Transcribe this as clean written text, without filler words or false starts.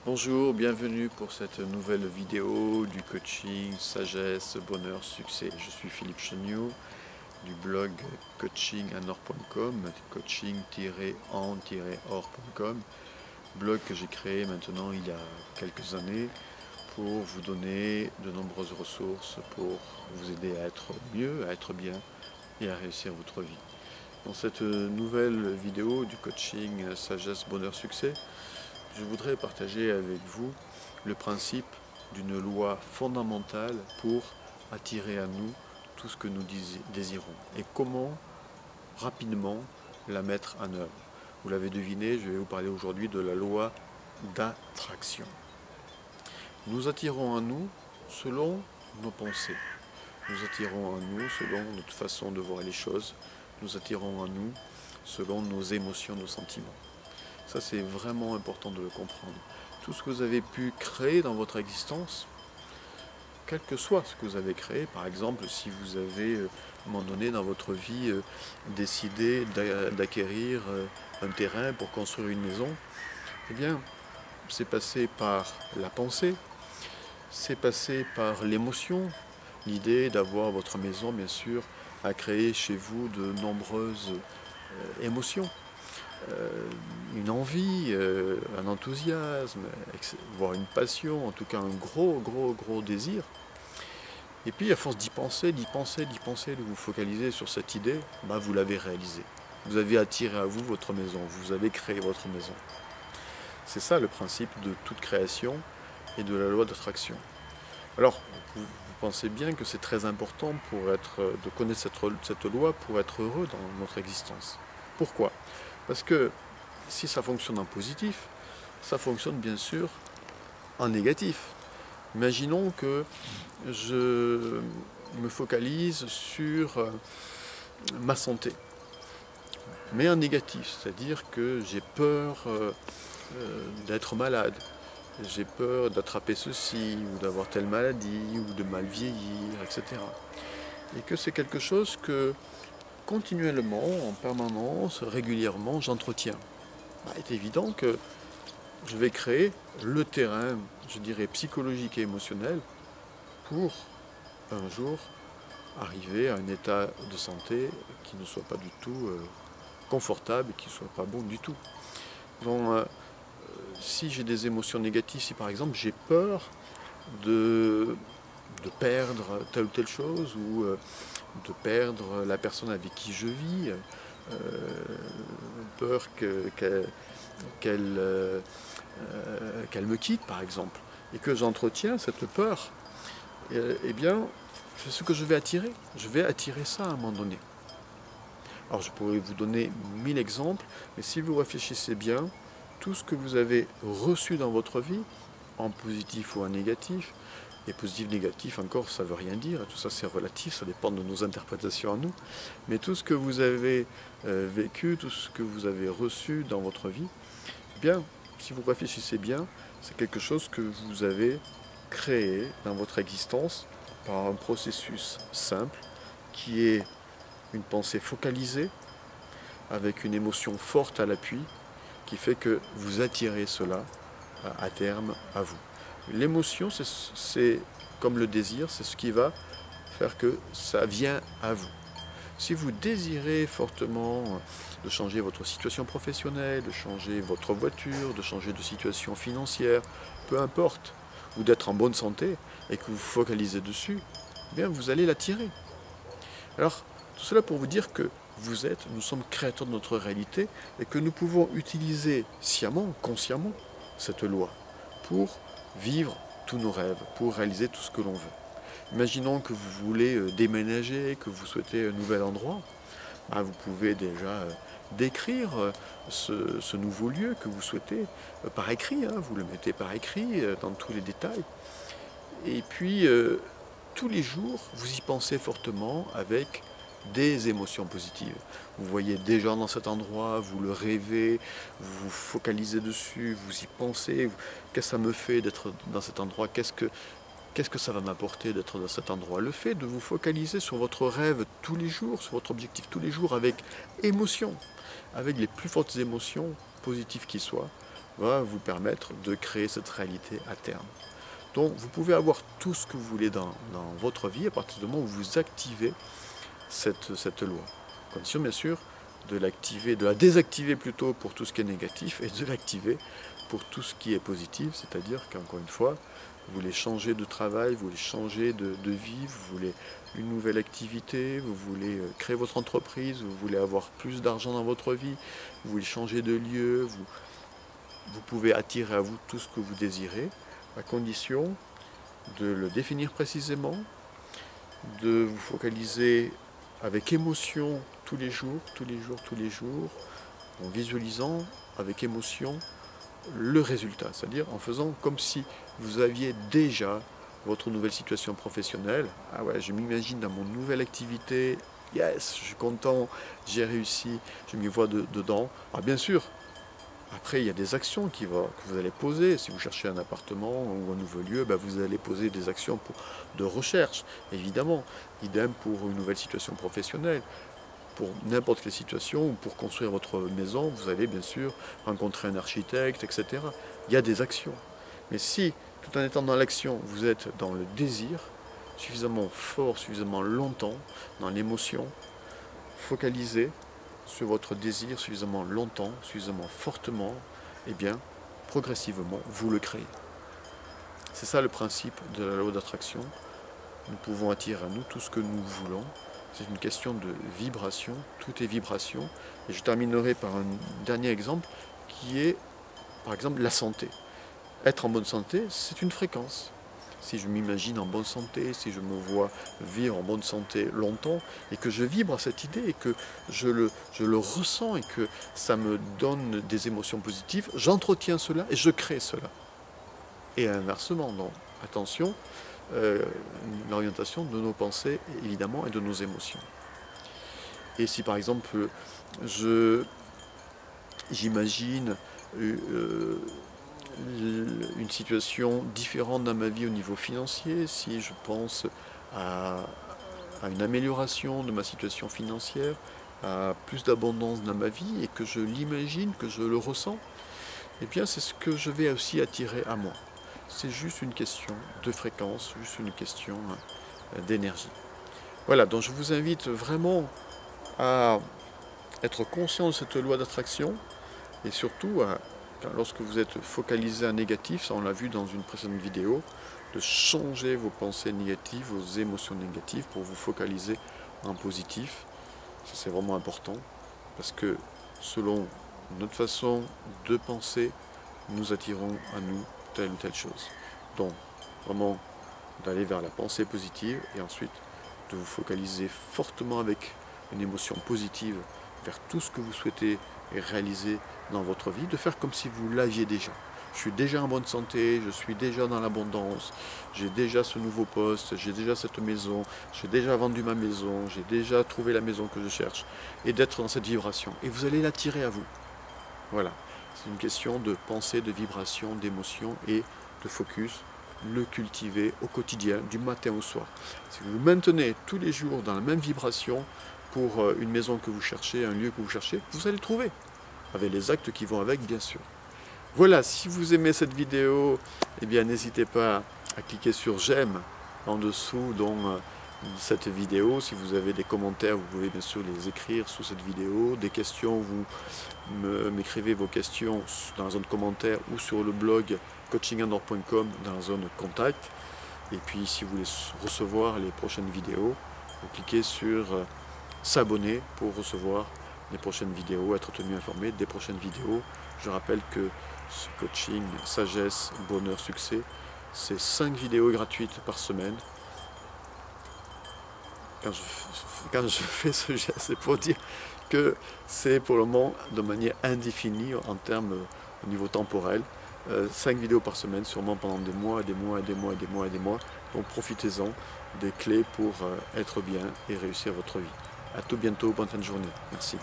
Bonjour, bienvenue pour cette nouvelle vidéo du coaching Sagesse, Bonheur, Succès. Je suis Philippe Cheniou du blog coachinganor.com, coaching-en-or.com, blog que j'ai créé maintenant il y a quelques années pour vous donner de nombreuses ressources pour vous aider à être mieux, à être bien et à réussir votre vie. Dans cette nouvelle vidéo du coaching Sagesse, Bonheur, Succès, je voudrais partager avec vous le principe d'une loi fondamentale pour attirer à nous tout ce que nous désirons et comment rapidement la mettre en œuvre. Vous l'avez deviné, je vais vous parler aujourd'hui de la loi d'attraction. Nous attirons à nous selon nos pensées. Nous attirons à nous selon notre façon de voir les choses. Nous attirons à nous selon nos émotions, nos sentiments. Ça, c'est vraiment important de le comprendre. Tout ce que vous avez pu créer dans votre existence, quel que soit ce que vous avez créé, par exemple, si vous avez, à un moment donné dans votre vie, décidé d'acquérir un terrain pour construire une maison, eh bien, c'est passé par la pensée, c'est passé par l'émotion, l'idée d'avoir votre maison, bien sûr, a créé chez vous de nombreuses émotions. Une envie, un enthousiasme, voire une passion, en tout cas un gros désir. Et puis à force d'y penser, de vous focaliser sur cette idée, vous l'avez réalisée. Vous avez attiré à vous votre maison, vous avez créé votre maison. C'est ça le principe de toute création et de la loi d'attraction. Alors, vous pensez bien que c'est très important de connaître cette loi pour être heureux dans notre existence. Pourquoi ? Parce que si ça fonctionne en positif, ça fonctionne bien sûr en négatif. Imaginons que je me focalise sur ma santé, mais en négatif, c'est-à-dire que j'ai peur d'être malade, j'ai peur d'attraper ceci, ou d'avoir telle maladie, ou de mal vieillir, etc. Et que c'est quelque chose que continuellement, en permanence, régulièrement, j'entretiens. Il est évident que je vais créer le terrain, je dirais, psychologique et émotionnel pour un jour arriver à un état de santé qui ne soit pas du tout confortable et qui ne soit pas bon du tout. Donc, si j'ai des émotions négatives, si par exemple j'ai peur de perdre telle ou telle chose, ou de perdre la personne avec qui je vis, peur qu'elle me quitte par exemple, et que j'entretiens cette peur, eh bien, c'est ce que je vais attirer. Je vais attirer ça à un moment donné. Alors je pourrais vous donner 1000 exemples, mais si vous réfléchissez bien, tout ce que vous avez reçu dans votre vie, en positif ou en négatif, et positif, négatif encore, ça ne veut rien dire, tout ça c'est relatif, ça dépend de nos interprétations à nous, mais tout ce que vous avez vécu, tout ce que vous avez reçu dans votre vie, eh bien, si vous réfléchissez bien, c'est quelque chose que vous avez créé dans votre existence par un processus simple qui est une pensée focalisée avec une émotion forte à l'appui qui fait que vous attirez cela à terme à vous. L'émotion, c'est comme le désir, c'est ce qui va faire que ça vient à vous. Si vous désirez fortement de changer votre situation professionnelle, de changer votre voiture, de changer de situation financière, peu importe, ou d'être en bonne santé, et que vous vous focalisez dessus, eh bien vous allez l'attirer. Alors, tout cela pour vous dire que nous sommes créateurs de notre réalité, et que nous pouvons utiliser sciemment, consciemment, cette loi, pour vivre tous nos rêves, pour réaliser tout ce que l'on veut. Imaginons que vous voulez déménager, que vous souhaitez un nouvel endroit. Vous pouvez déjà décrire ce nouveau lieu que vous souhaitez par écrit. Vous le mettez par écrit dans tous les détails. Et puis, tous les jours, vous y pensez fortement avec des émotions positives. Vous voyez des gens dans cet endroit, vous le rêvez, vous vous focalisez dessus, vous y pensez. Qu'est-ce que ça me fait d'être dans cet endroit ? Qu'est-ce que ça va m'apporter d'être dans cet endroit ? Le fait de vous focaliser sur votre rêve tous les jours, sur votre objectif tous les jours avec émotion, avec les plus fortes émotions positives qui soient, va vous permettre de créer cette réalité à terme. Donc vous pouvez avoir tout ce que vous voulez dans votre vie à partir du moment où vous activez cette loi. Condition bien sûr de l'activer, de la désactiver plutôt pour tout ce qui est négatif et de l'activer pour tout ce qui est positif, c'est-à-dire qu'encore une fois, vous voulez changer de travail, vous voulez changer de vie, vous voulez une nouvelle activité, vous voulez créer votre entreprise, vous voulez avoir plus d'argent dans votre vie, vous voulez changer de lieu, vous pouvez attirer à vous tout ce que vous désirez, à condition de le définir précisément, de vous focaliser avec émotion tous les jours, en visualisant avec émotion le résultat, c'est-à-dire en faisant comme si vous aviez déjà votre nouvelle situation professionnelle. Ah ouais, je m'imagine dans mon nouvelle activité, yes, je suis content, j'ai réussi, je m'y vois dedans. Alors bien sûr, après il y a des actions que vous allez poser. Si vous cherchez un appartement ou un nouveau lieu, vous allez poser des actions de recherche, évidemment. Idem pour une nouvelle situation professionnelle. Pour n'importe quelle situation, ou pour construire votre maison, vous allez bien sûr rencontrer un architecte, etc. Il y a des actions. Mais si, tout en étant dans l'action, vous êtes dans le désir, suffisamment fort, suffisamment longtemps, dans l'émotion, focalisé sur votre désir suffisamment longtemps, suffisamment fortement, eh bien, progressivement, vous le créez. C'est ça le principe de la loi d'attraction. Nous pouvons attirer à nous tout ce que nous voulons. C'est une question de vibration, tout est vibration. Et je terminerai par un dernier exemple qui est, par exemple, la santé. Être en bonne santé, c'est une fréquence. Si je m'imagine en bonne santé, si je me vois vivre en bonne santé longtemps, et que je vibre à cette idée, et que je le ressens, et que ça me donne des émotions positives, j'entretiens cela et je crée cela. Et inversement, non. Attention, l'orientation de nos pensées, évidemment, et de nos émotions. Et si par exemple, j'imagine une situation différente dans ma vie au niveau financier, si je pense à une amélioration de ma situation financière, à plus d'abondance dans ma vie, et que je l'imagine, que je le ressens, eh bien c'est ce que je vais aussi attirer à moi. C'est juste une question de fréquence, juste une question d'énergie. Voilà, donc je vous invite vraiment à être conscient de cette loi d'attraction, et surtout, lorsque vous êtes focalisé à négatif, ça on l'a vu dans une précédente vidéo, de changer vos pensées négatives, vos émotions négatives pour vous focaliser en positif. Ça c'est vraiment important, parce que selon notre façon de penser, nous attirons à nous telle ou telle chose. Donc, vraiment, d'aller vers la pensée positive et ensuite de vous focaliser fortement avec une émotion positive vers tout ce que vous souhaitez réaliser dans votre vie, de faire comme si vous l'aviez déjà. Je suis déjà en bonne santé, je suis déjà dans l'abondance, j'ai déjà ce nouveau poste, j'ai déjà cette maison, j'ai déjà vendu ma maison, j'ai déjà trouvé la maison que je cherche, et d'être dans cette vibration. Et vous allez l'attirer à vous. Voilà. C'est une question de pensée, de vibration, d'émotion et de focus, le cultiver au quotidien, du matin au soir. Si vous vous maintenez tous les jours dans la même vibration pour une maison que vous cherchez, un lieu que vous cherchez, vous allez le trouver, avec les actes qui vont avec, bien sûr. Voilà, si vous aimez cette vidéo, eh bien n'hésitez pas à cliquer sur j'aime en dessous dans cette vidéo. Si vous avez des commentaires, vous pouvez bien sûr les écrire sous cette vidéo. Des questions, vous m'écrivez vos questions dans la zone commentaires ou sur le blog coachingandor.com dans la zone contact. Et puis si vous voulez recevoir les prochaines vidéos, vous cliquez sur s'abonner pour recevoir les prochaines vidéos, être tenu informé des prochaines vidéos. Je rappelle que ce coaching sagesse, bonheur, succès, c'est 5 vidéos gratuites par semaine. Quand je fais ce geste, c'est pour dire que c'est pour le moment de manière indéfinie en termes au niveau temporel. 5 vidéos par semaine, sûrement pendant des mois, des mois, des mois, des mois et des mois. Donc profitez-en des clés pour être bien et réussir votre vie. À tout bientôt, bonne fin de journée. Merci.